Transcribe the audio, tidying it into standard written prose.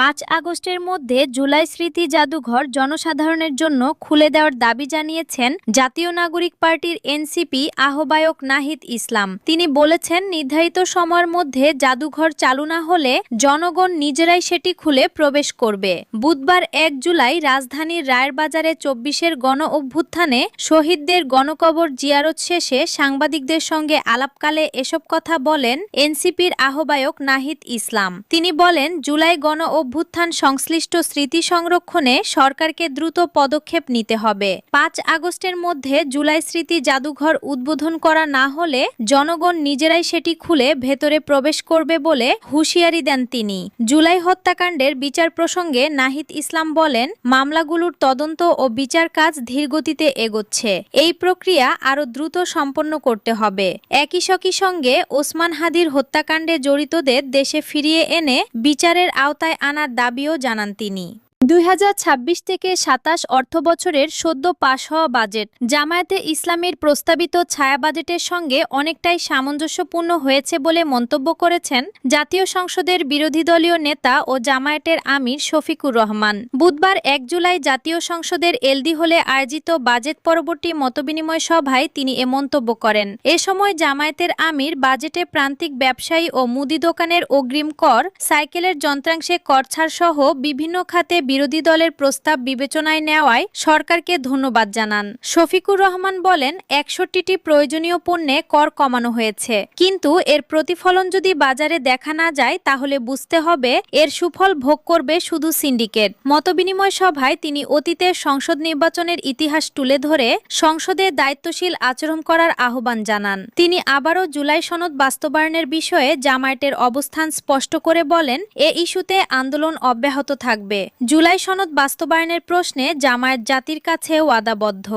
5 আগস্টের মধ্যে জুলাই স্মৃতি জাদুঘর জনসাধারণের জন্য খুলে দেওয়ার দাবি জানিয়েছেন জাতীয় নাগরিক পার্টির এনসিপি আহ্বায়ক নাহিদ ইসলাম। তিনি বলেছেন, নির্ধারিত সময়ের মধ্যে জাদুঘর চালু না হলে জনগণ নিজেরাই সেটি খুলে প্রবেশ করবে। বুধবার 1 জুলাই রাজধানীর রায়ের বাজারে 24-এর গণ অভ্যুত্থানে শহীদদের গণকবর জিয়ারত শেষে সাংবাদিকদের সঙ্গে আলাপকালে এসব কথা বলেন এনসিপির আহ্বায়ক নাহিদ ইসলাম। তিনি বলেন, জুলাই গণ অভ্যুত্থান সংশ্লিষ্ট স্মৃতি সংরক্ষণে সরকারকে দ্রুত পদক্ষেপ নিতে হবে। 5 আগস্টের মধ্যে জুলাই স্মৃতি জাদুঘর উদ্বোধন করা না হলে জনগণ নিজেরাই সেটি খুলে ভেতরে প্রবেশ করবে বলে হুঁশিয়ারি দেন তিনি। জুলাই হত্যাকাণ্ডের বিচার প্রসঙ্গে নাহিদ ইসলাম বলেন, মামলাগুলোর তদন্ত ও বিচার কাজ ধীরগতিতে এগোচ্ছে। এই প্রক্রিয়া আরও দ্রুত সম্পন্ন করতে হবে। একই সঙ্গে ওসমান হাদির হত্যাকাণ্ডে জড়িতদের দেশে ফিরিয়ে এনে বিচারের আওতায় আনার দাবিও জানান তিনি। 2026 থেকে 27 অর্থবছরের সদ্য পাশ হওয়া বাজেট জামায়াতে ইসলামীর প্রস্তাবিত ছায়া বাজেটের সঙ্গে অনেকটাই সামঞ্জস্যপূর্ণ হয়েছে বলে মন্তব্য করেছেন জাতীয় সংসদের বিরোধী দলীয় নেতা ও জামায়াতের আমির শফিকুর রহমান। বুধবার 1 জুলাই জাতীয় সংসদের এলডি হলে আয়োজিত বাজেট পরবর্তী মতবিনিময় সভায় তিনি এ মন্তব্য করেন। এ সময় জামায়াতের আমির বাজেটে প্রান্তিক ব্যবসায়ী ও মুদি দোকানের অগ্রিম কর, সাইকেলের যন্ত্রাংশে কর ছাড় সহ বিভিন্ন খাতে বিরোধী দলের প্রস্তাব বিবেচনায় নেওয়ায় সরকারকে ধন্যবাদ জানান। শফিকুর রহমান বলেন, 61টি প্রয়োজনীয় পণ্যে কর কমানো হয়েছে, কিন্তু এর প্রতিফলন যদি বাজারে দেখা না যায় তাহলে বুঝতে হবে এর সুফল ভোগ করবে শুধু সিন্ডিকেট। মতবিনিময় সভায় তিনি অতীতের সংসদ নির্বাচনের ইতিহাস তুলে ধরে সংসদে দায়িত্বশীল আচরণ করার আহ্বান জানান। তিনি আবারও জুলাই সনদ বাস্তবায়নের বিষয়ে জামায়াতের অবস্থান স্পষ্ট করে বলেন, এ ইস্যুতে আন্দোলন অব্যাহত থাকবে। জুলাই সনদ বাস্তবায়নের প্রশ্নে জামায়াত জাতির কাছে ওয়াদাবদ্ধ।